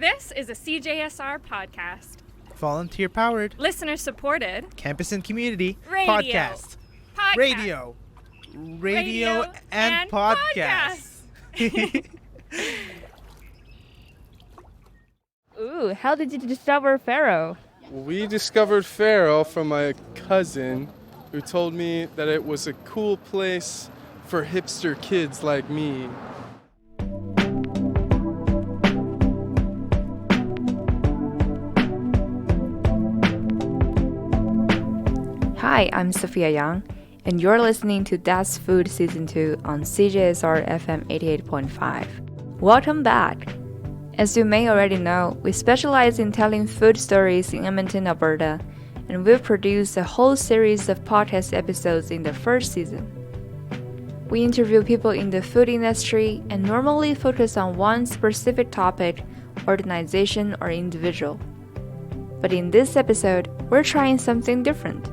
This is a CJSR podcast. Volunteer-powered, Listener-supported, campus and community radio. Radio and podcast. Ooh, how did you discover Faro? We discovered Faro from my cousin who told me that it was a cool place for hipster kids like me. Hi, I'm Sophia Yang, and you're listening to That's Food Season 2 on CJSR FM 88.5. Welcome back! As you may already know, we specialize in telling food stories in Edmonton, Alberta, and we've produced a whole series of podcast episodes in the first season. We interview people in the food industry and normally focus on one specific topic, organization, or individual. But in this episode, we're trying something different.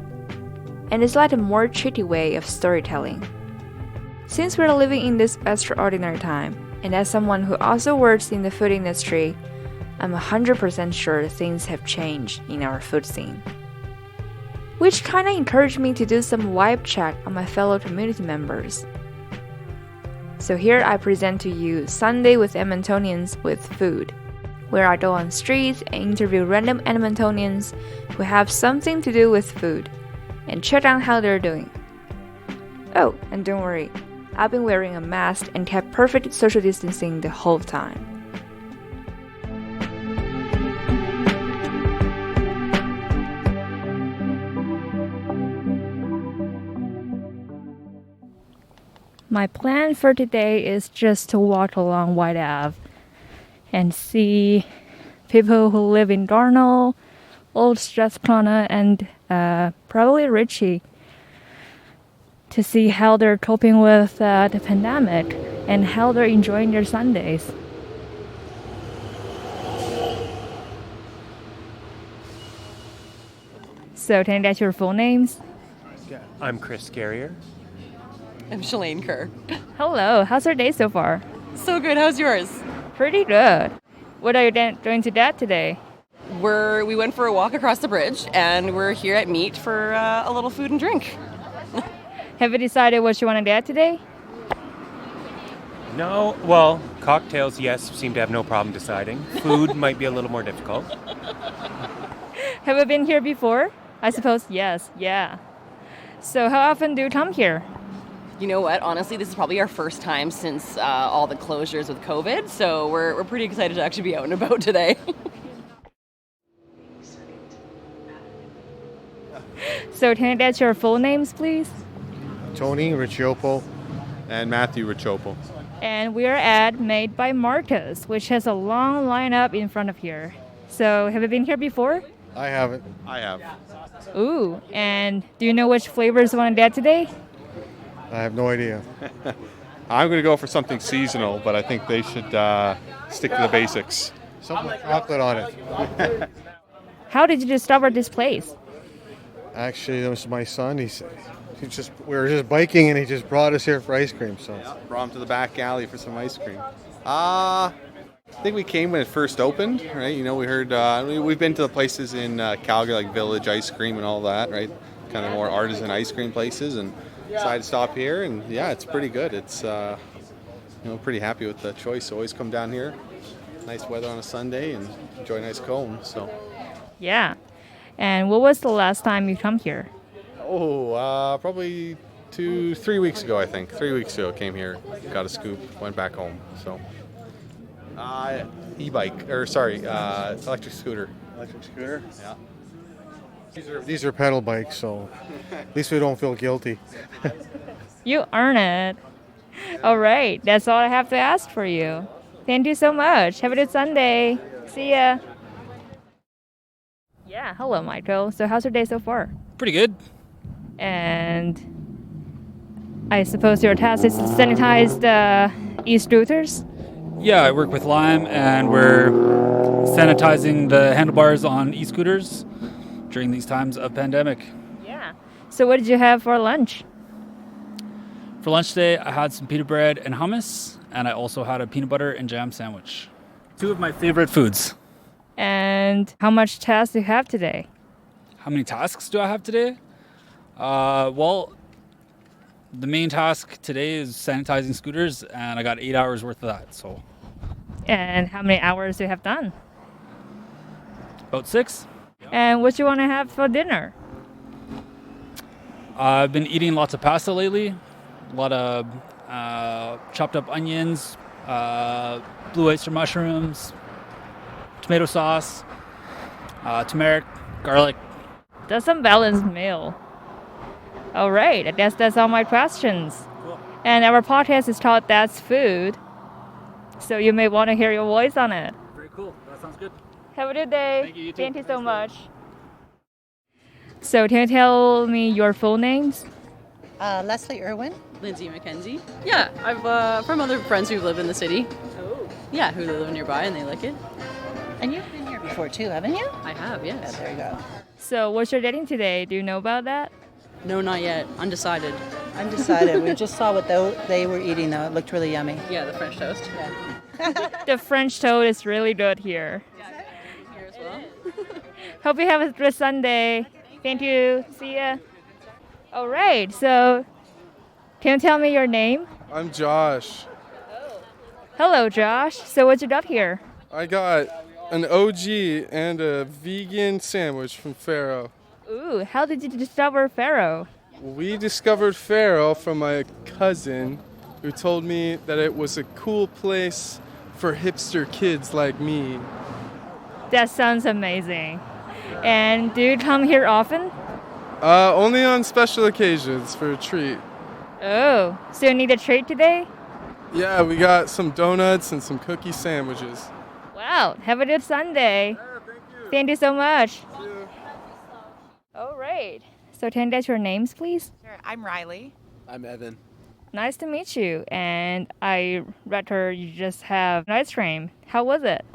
And it's like a more tricky way of storytelling. Since we're living in this extraordinary time, and as someone who also works in the food industry, I'm 100% sure things have changed in our food scene. Which kinda encouraged me to do some vibe check on my fellow community members. So here I present to you Sunday with Edmontonians with Food, where I go on streets and interview random Edmontonians who have something to do with food, and check out how they're doing. Oh, and don't worry, I've been wearing a mask and kept perfect social distancing the whole time. My plan for today is just to walk along White Ave and see people who live in Darnall, Old Strathcona, and probably Ritchie, to see how they're coping with the pandemic and how they're enjoying their Sundays. So, can I get your full names? I'm Chris Garrier. I'm Shalane Kerr. Hello, how's your day so far? So good, how's yours? Pretty good. What are you doing to that today? We went for a walk across the bridge, and we're here at Meat for a little food and drink. Have you decided what you want to get today? No, well, cocktails, yes, seem to have no problem deciding. Food might be a little more difficult. Have you been here before? I suppose yes, yeah. So how often do you come here? You know what, honestly, this is probably our first time since all the closures with COVID, so we're pretty excited to actually be out and about today. So can I get your full names, please? Tony Riccioppo and Matthew Riccioppo. And we are at Made by Marcus, which has a long lineup in front of here. So have you been here before? I haven't. I have. Ooh, and do you know which flavors you want to get today? I have no idea. I'm going to go for something seasonal, but I think they should stick to the basics. Something with chocolate on it. How did you discover this place? Actually, that was my son. We were just biking, and he just brought us here for ice cream. So brought him to the back alley for some ice cream. I think we came when it first opened, right? You know, we heard we've been to the places in Calgary, like Village Ice Cream and all that, right? Kind of more artisan ice cream places, and decided to stop here. And yeah, it's pretty good. It's pretty happy with the choice. Always come down here. Nice weather on a Sunday, and enjoy a nice cone. So yeah. And what was the last time you come here? Probably 3 weeks ago, I think. 3 weeks ago, came here, got a scoop, went back home. So, electric scooter. Electric scooter? Yeah. These are pedal bikes, so at least we don't feel guilty. You earn it. All right, that's all I have to ask for you. Thank you so much. Have a good Sunday. See ya. Yeah, hello, Michael. So how's your day so far? Pretty good. And I suppose your task is to sanitize the e-scooters? Yeah, I work with Lime, and we're sanitizing the handlebars on e-scooters during these times of pandemic. Yeah. So what did you have for lunch? For lunch today, I had some pita bread and hummus, and I also had a peanut butter and jam sandwich. Two of my favorite foods. And how much tasks do you have today? How many tasks do I have today? Well, the main task today is sanitizing scooters, and I got 8 hours worth of that. So And how many hours do you have done? about 6. And what you want to have for dinner? I've been eating lots of pasta lately. A lot of chopped up onions, blue oyster mushrooms, tomato sauce, turmeric, garlic. That's some balanced meal. All right, I guess that's all my questions. Cool. And our podcast is called That's Food, so you may want to hear your voice on it. Very cool. That sounds good. Have a good day. Thank you, you too. Thank you so Thanks, much. So can you tell me your full names? Leslie Irwin. Lindsay McKenzie. Yeah, I've from other friends who live in the city. Oh. Yeah, who live nearby and they like it. And you've been here before too, haven't you? I have, yes. Yeah, there you go. So what's your dating today? Do you know about that? No, not yet. Undecided. Undecided. We just saw what they were eating though. It looked really yummy. Yeah, the French toast. The French toast is really good here. Here as well. Hope you have a good Sunday. Thank you. See ya. All right. So can you tell me your name? I'm Josh. Hello, Josh. So what you got here? I got an OG and a vegan sandwich from Faro. Ooh, how did you discover Faro? We discovered Faro from my cousin who told me that it was a cool place for hipster kids like me. That sounds amazing. And do you come here often? Only on special occasions for a treat. Oh, so you need a treat today? Yeah, we got some donuts and some cookie sandwiches. Wow, have a good Sunday. Thank you so much. All right. So can I get your names, please? Sure, I'm Riley. I'm Evan. Nice to meet you. And I read her you just have ice cream. How was it?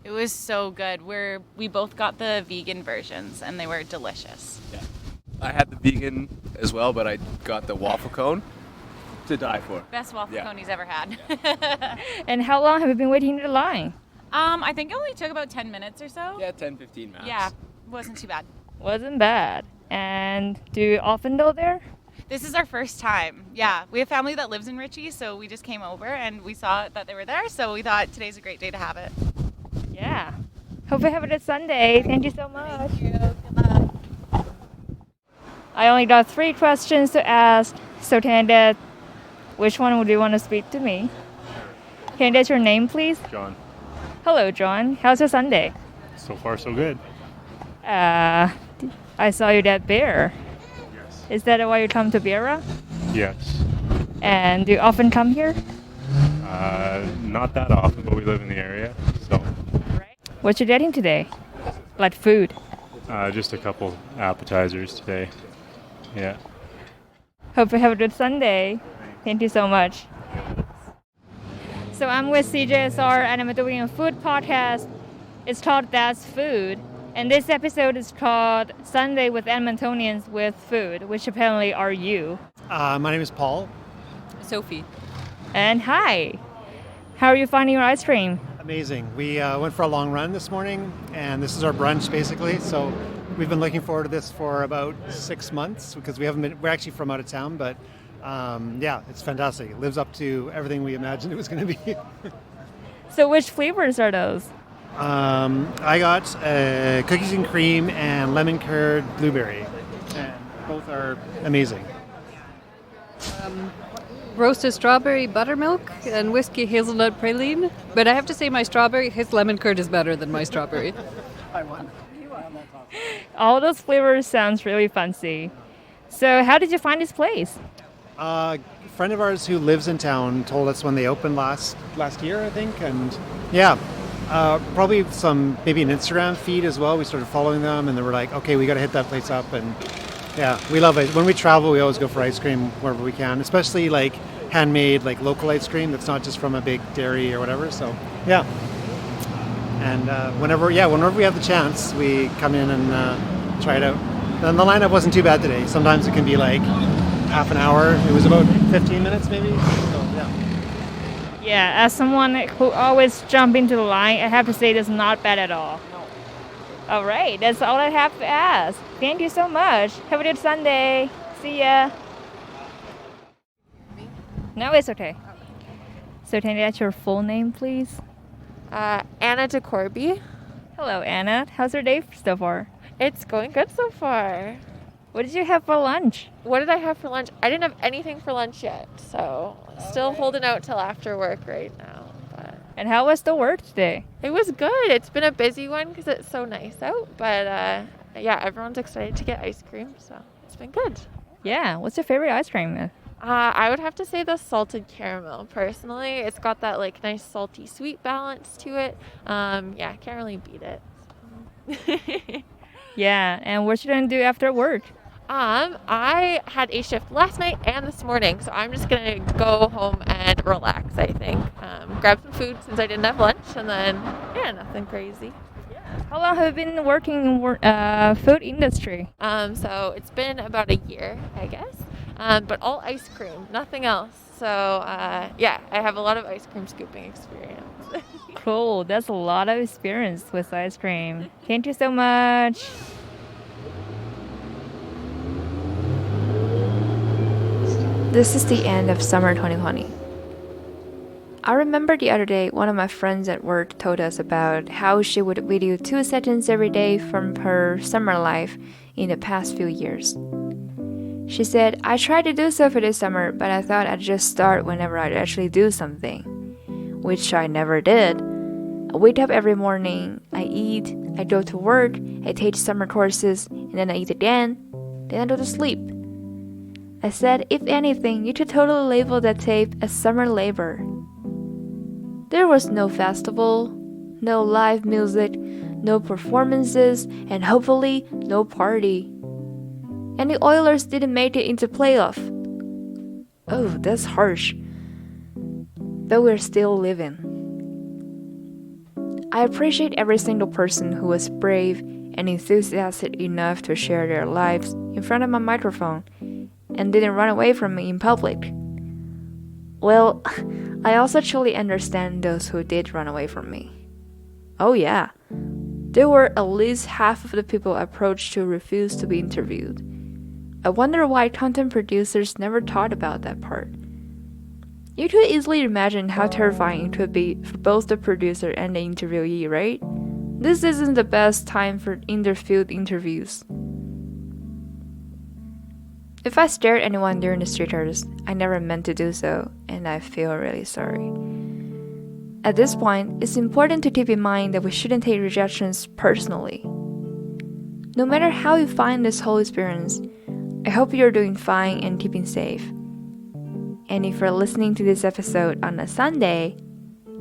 It was so good. We both got the vegan versions and they were delicious. I had the vegan as well, but I got the waffle cone to die for. Best waffle cone he's ever had. And how long have you been waiting in the line? I think it only took about 10 minutes or so. Yeah, 10, 15 max. Yeah, wasn't too bad. Wasn't bad. And do you often go there? This is our first time. Yeah, we have family that lives in Ritchie, so we just came over and we saw that they were there, so we thought today's a great day to have it. Yeah. Hope you have a good Sunday. Thank you so much. Thank you. Good luck. I only got 3 questions to ask, so can I get which one would you want to speak to me? Can I get your name, please? John. Hello, John. How's your Sunday? So far, so good. I saw you at Bear. Yes. Is that why you come to Beara? Yes. And do you often come here? Not that often, but we live in the area, so. What you getting today? Like food? Just a couple appetizers today. Yeah. Hope you have a good Sunday. Thank you so much. So I'm with CJSR and I'm doing a food podcast. It's called That's Food. And this episode is called Sunday with Edmontonians with Food, which apparently are you. My name is Paul. Sophie. And hi. How are you finding your ice cream? Amazing. We went for a long run this morning, and this is our brunch basically. So we've been looking forward to this for about 6 months because we're actually from out of town, but yeah, it's fantastic. It lives up to everything we imagined it was going to be. So which flavors are those? I got cookies and cream and lemon curd blueberry, and both are amazing. Roasted strawberry buttermilk and whiskey hazelnut praline. But I have to say his lemon curd is better than my strawberry. I won. All those flavors sounds really fancy. So how did you find this place? A friend of ours who lives in town told us when they opened last year, I think, and yeah, probably maybe an Instagram feed as well. We started following them, and they were like, okay, we got to hit that place up, and yeah, we love it. When we travel, we always go for ice cream wherever we can, especially like handmade, like local ice cream that's not just from a big dairy or whatever. So yeah, and whenever we have the chance, we come in and try it out. And the lineup wasn't too bad today. Sometimes it can be like half an hour. It was about 15 minutes maybe. So yeah. Yeah, as someone who always jump into the line, I have to say that's not bad at all. All right, that's all I have to ask. Thank you so much. Have a good Sunday. See ya. No, it's okay. So can I get your full name, please? Anna DeCorby. Hello, Anna. How's your day so far? It's going good so far. What did you have for lunch? What did I have for lunch? I didn't have anything for lunch yet, so still holding out till after work right now. But And how was the work today? it was good. It's been a busy one because it's so nice out. But yeah, everyone's excited to get ice cream, so it's been good. Yeah, what's your favorite ice cream? I would have to say the salted caramel. Personally, it's got that like nice salty sweet balance to it. Yeah, can't really beat it. Yeah, and what you gonna do after work? I had a shift last night and this morning, so I'm just gonna go home and relax, I think. Grab some food since I didn't have lunch, and then, yeah, nothing crazy. How long have you been working in food industry? So it's been about a year, I guess. But all ice cream, nothing else. So, yeah, I have a lot of ice cream scooping experience. Cool, that's a lot of experience with ice cream. Thank you so much. This is the end of summer 2020. I remember the other day one of my friends at work told us about how she would video 2 seconds every day from her summer life in the past few years. She said, I tried to do so for this summer, but I thought I'd just start whenever I'd actually do something, which I never did. I wake up every morning, I eat, I go to work, I take summer courses, and then I eat again, then I go to sleep. I said, if anything, you should totally label that tape as summer labor. There was no festival, no live music, no performances, and hopefully no party. And the Oilers didn't make it into playoff. Oh, that's harsh. But we're still living. I appreciate every single person who was brave and enthusiastic enough to share their lives in front of my microphone and didn't run away from me in public. Well, I also truly understand those who did run away from me. Oh yeah, there were at least half of the people approached who refused to be interviewed. I wonder why content producers never thought about that part. You could easily imagine how terrifying it would be for both the producer and the interviewee, right? This isn't the best time for interviewed interviews. If I stared at anyone during the street artist, I never meant to do so, and I feel really sorry. At this point, it's important to keep in mind that we shouldn't take rejections personally. No matter how you find this whole experience, I hope you're doing fine and keeping safe. And if you're listening to this episode on a Sunday,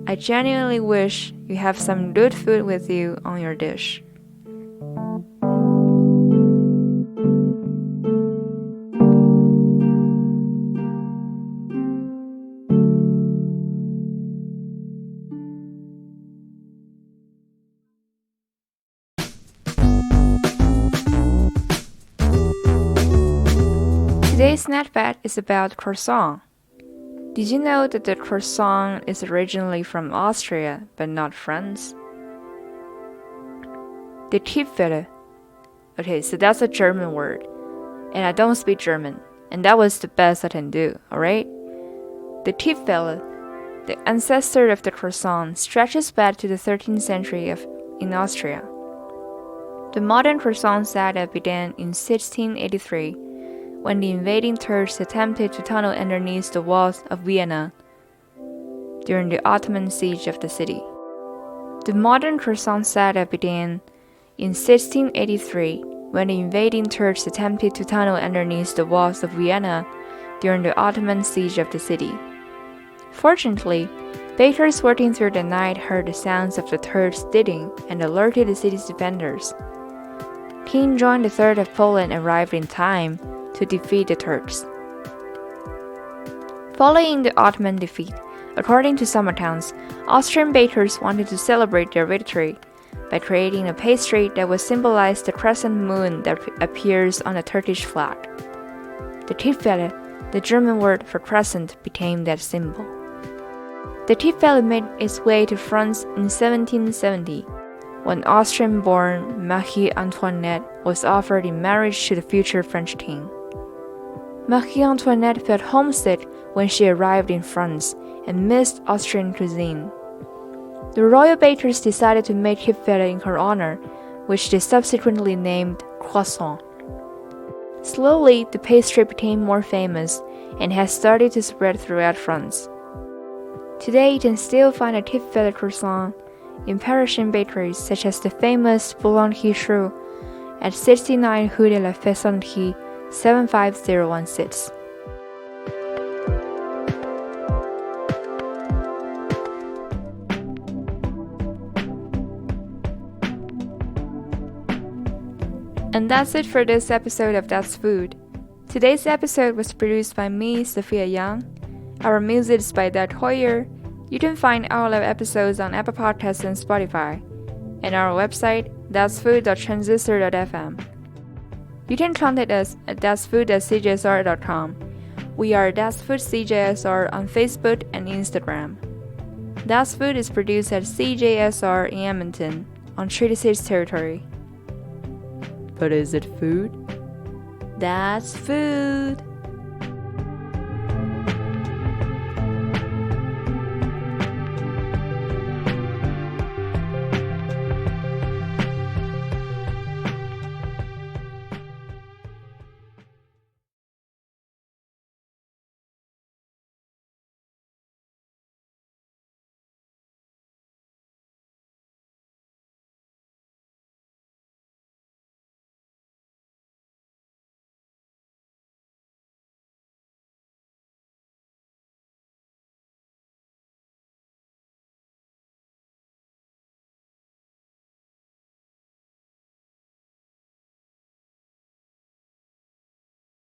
I genuinely wish you have some good food with you on your dish. Today's snack is about croissant. Did you know that the croissant is originally from Austria, but not France? The Tiefwelle. Okay, so that's a German word. And I don't speak German, and that was the best I can do, alright? The Tiefwelle, the ancestor of the croissant, stretches back to the 13th century in Austria. The modern croissant saga began in 1683, when the invading Turks attempted to tunnel underneath the walls of Vienna during the Ottoman siege of the city. The modern croissant saga began in 1683, when the invading Turks attempted to tunnel underneath the walls of Vienna during the Ottoman siege of the city. Fortunately, bakers working through the night heard the sounds of the Turks digging and alerted the city's defenders. King John III of Poland arrived in time to defeat the Turks. Following the Ottoman defeat, according to some accounts, Austrian bakers wanted to celebrate their victory by creating a pastry that would symbolize the crescent moon that appears on the Turkish flag. The Tiefwelle, the German word for crescent, became that symbol. The Tiefwelle made its way to France in 1770, when Austrian-born Marie Antoinette was offered in marriage to the future French king. Marie Antoinette felt homesick when she arrived in France and missed Austrian cuisine. The royal bakers decided to make Tiefwelle in her honor, which they subsequently named croissant. Slowly, the pastry became more famous and has started to spread throughout France. Today, you can still find a Tiefwelle croissant in Parisian bakeries such as the famous Boulangerie Choux at 69 Rue de la Faisanderie 75016. And that's it for this episode of That's Food. Today's episode was produced by me, Sophia Yang. Our music is by Dad Hoyer. You can find all our episodes on Apple Podcasts and Spotify, and our website, that'sfood.transistor.fm. You can contact us at thatsfood@cjsr.com. We are That's Food CJSR on Facebook and Instagram. That's Food is produced at CJSR in Edmonton, on Treaty 6 territory. But is it food? That's food!